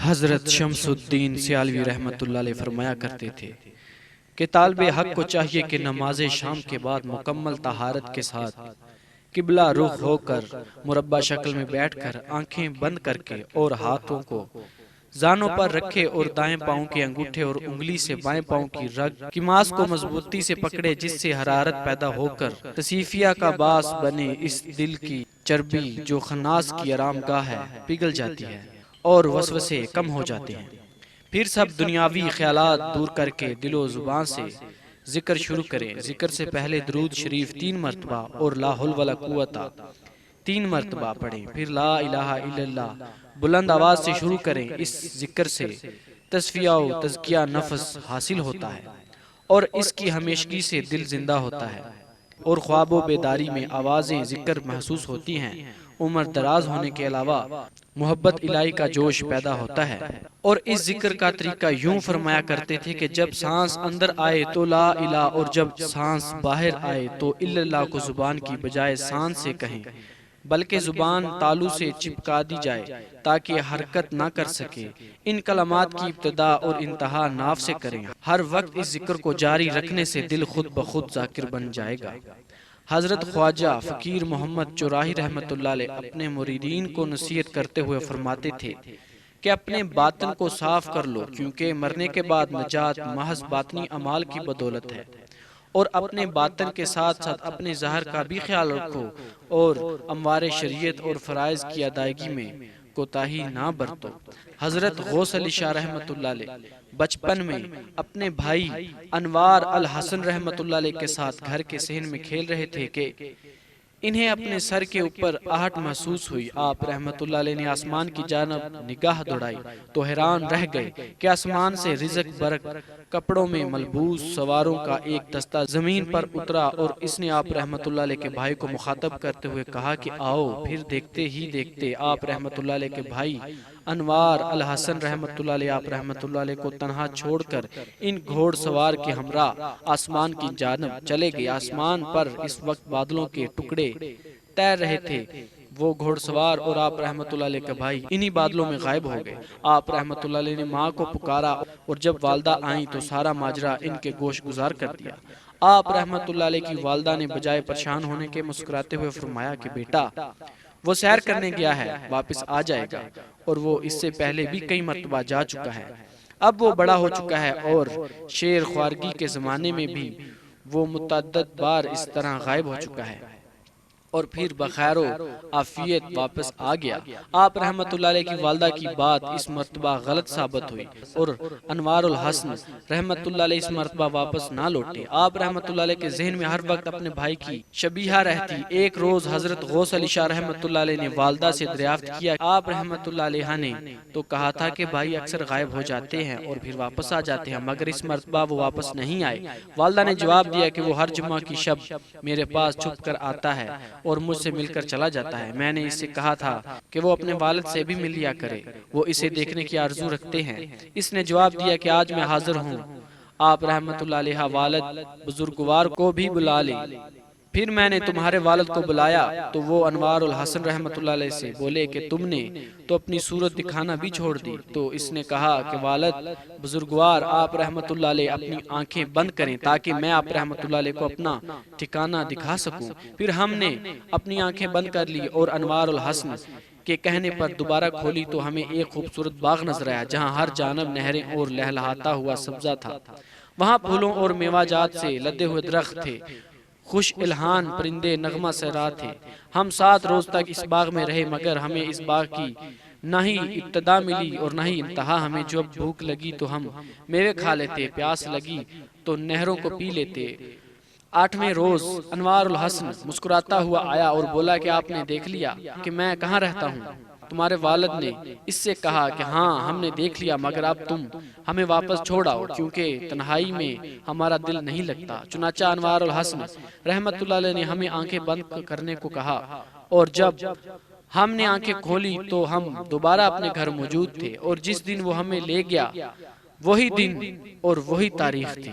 حضرت شمس الدین سیالوی رحمۃ اللہ علیہ فرمایا کرتے تھے کہ طالب حق کو چاہیے کہ نماز شام کے بعد مکمل طہارت کے ساتھ قبلہ رخ ہو کر مربع شکل میں بیٹھ کر آنکھیں بند کر کے اور ہاتھوں کو زانوں پر رکھے اور دائیں پاؤں کے انگوٹھے اور انگلی سے بائیں پاؤں کی رگ کی ماس کو مضبوطی سے پکڑے، جس سے حرارت پیدا ہو کر تصیفیہ کا باعث بنے اس دل کی چربی جو خناس کی آرام گاہ ہے پگھل جاتی ہے اور وسوسے کم ہو جاتے ہیں۔ پھر سب دنیاوی خیالات دور کر کے دل و زبان سے ذکر شروع کریں۔ ذکر سے پہلے درود شریف 3 مرتبہ اور لا حول ولا قوت 3 مرتبہ پڑھیں، پھر لا الہ الا اللہ بلند آواز سے شروع کریں۔ اس ذکر سے تصفیہ و تزکیہ نفس حاصل ہوتا ہے اور اس کی ہمیشگی سے دل زندہ ہوتا ہے اور خواب و بیداری میں آوازیں ذکر محسوس ہوتی ہیں۔ عمر دراز ہونے کے علاوہ محبت الہی کا جوش پیدا ہوتا ہے۔ اور اس ذکر کا طریقہ یوں فرمایا کرتے تھے کہ جب سانس اندر آئے تو لا الہ اور جب سانس باہر آئے تو الا اللہ کو زبان کی بجائے سانس سے کہیں، بلکہ زبان تالو سے چپکا دی جائے تاکہ حرکت نہ کر سکے۔ ان کلمات کی ابتدا اور انتہا ناف سے کریں۔ ہر وقت اس ذکر کو جاری رکھنے سے دل خود بخود ذاکر بن جائے گا۔ حضرت خواجہ فقیر محمد چوراہی رحمۃ اللہ علیہ اپنے مریدین کو نصیحت کرتے ہوئے فرماتے تھے کہ اپنے باطن کو صاف کر لو، کیونکہ مرنے کے بعد نجات محض باطنی اعمال کی بدولت ہے، اور اپنے باطن کے ساتھ ساتھ اپنے ظاہر کا بھی خیال رکھو اور اموار شریعت اور فرائض کی ادائیگی میں کوتاہی نہ برتو۔ حضرت غوث علی شاہ رحمۃ اللہ علیہ بچپن میں اپنے بھائی انوار الحسن رحمۃ اللہ علیہ کے ساتھ گھر کے صحن میں کھیل رہے تھے کہ انہیں اپنے سر کے اوپر آہٹ محسوس ہوئی۔ آپ رحمۃ اللہ علیہ نے آسمان کی جانب نگاہ دوڑائی تو حیران رہ گئے کہ آسمان سے رزق برق کپڑوں میں ملبوس سواروں کا ایک دستہ زمین پر اترا، اور اس نے آپ رحمۃ اللہ علیہ کے بھائی کو مخاطب کرتے ہوئے کہا کہ آؤ۔ پھر دیکھتے ہی دیکھتے آپ رحمۃ اللہ علیہ کے بھائی انوار الحسن رحمۃ اللہ علیہ آپ رحمۃ اللہ علیہ کو تنہا چھوڑ کر ان گھوڑ سوار کے ہمراہ آسمان کی جانب چلے گئے۔ آسمان پر اس وقت بادلوں کے ٹکڑے تیر رہے تھے۔ وہ گھوڑ سوار اور آپ رحمۃ اللہ علیہ کا بھائی انہی بادلوں میں غائب ہو گئے۔ آپ رحمۃ اللہ علیہ نے ماں کو پکارا اور جب والدہ آئیں تو سارا ماجرا ان کے گوش گزار کر دیا۔ آپ رحمۃ اللہ علیہ کی والدہ نے بجائے پریشان ہونے کے مسکراتے ہوئے فرمایا کہ بیٹا وہ سیر کرنے گیا ہے، واپس آ جائے گا، اور وہ اس سے پہلے بھی کئی مرتبہ جا چکا ہے۔ اب وہ بڑا ہو چکا ہے اور شیر خوارگی کے زمانے میں بھی وہ متعدد بار اس طرح غائب ہو چکا ہے اور پھر بخیر و عافیت واپس آ گیا۔ آپ رحمۃ اللہ علیہ کی والدہ کی بات اس مرتبہ غلط ثابت ہوئی اور انوار الحسن رحمۃ اللہ علیہ اس مرتبہ واپس نہ لوٹے۔ آپ رحمۃ اللہ علیہ کے ذہن میں ہر وقت اپنے بھائی کی شبیہہ رہتی۔ ایک روز حضرت غوث علی شاہ رحمۃ اللہ علیہ نے والدہ سے دریافت کیا۔ آپ رحمۃ اللہ علیہ نے تو کہا تھا کہ بھائی اکثر غائب ہو جاتے ہیں اور پھر واپس آ جاتے ہیں، مگر اس مرتبہ وہ واپس نہیں آئے۔ والدہ نے جواب دیا کہ وہ ہر جمعہ کی شب میرے پاس چھپ کر آتا ہے اور مجھ سے مل کر چلا جاتا ہے۔ میں نے اس سے کہا تھا کہ وہ اپنے والد سے بھی مل لیا کرے، وہ اسے دیکھنے کی آرزو رکھتے ہیں۔ اس نے جواب دیا کہ آج میں حاضر ہوں۔ آپ رحمۃ اللہ علیہ والد بزرگوار کو بھی بلا لیں۔ پھر میں نے تمہارے والد کو بلایا تو وہ انوار الحسن رحمۃ اللہ علیہ سے بولے کہ تم نے تو اپنی صورت دکھانا بھی چھوڑ دی۔ تو اس نے کہا کہ والد بزرگوار آپ رحمۃ اللہ علیہ اپنی آنکھیں بند کریں تاکہ میں آپ رحمۃ اللہ علیہ کو اپنا ٹھکانہ دکھا سکوں۔ پھر ہم نے اپنی آنکھیں بند کر لی اور انوار الحسن کے کہنے پر دوبارہ کھولی تو ہمیں ایک خوبصورت باغ نظر آیا جہاں ہر جانب نہریں اور لہلہاتا ہوا سبزہ تھا۔ وہاں پھولوں اور میوہ جات سے لدے ہوئے درخت تھے، خوش الہان پرندے نغمہ سرا تھے۔ ہم 7 روز تک اس باغ میں رہے، مگر ہمیں اس باغ کی نہ ہی ابتدا ملی اور نہ ہی انتہا۔ ہمیں جب بھوک لگی تو ہم میوے کھا لیتے، پیاس لگی تو نہروں کو پی لیتے۔ 8ویں روز انوار الحسن مسکراتا ہوا آیا اور بولا کہ آپ نے دیکھ لیا کہ میں کہاں رہتا ہوں؟ تمہارے والد نے اس سے کہا کہ ہاں ہم نے دیکھ لیا، مگر اب تم ہمیں واپس چھوڑ آؤ کیونکہ تنہائی میں ہمارا دل نہیں لگتا۔ چنانچہ انوار الحسن رحمۃ اللہ علیہ نے ہمیں آنکھیں بند کرنے کو کہا، اور جب ہم نے آنکھیں کھولی تو ہم دوبارہ اپنے گھر موجود تھے، اور جس دن وہ ہمیں لے گیا وہی دن اور وہی تاریخ تھی۔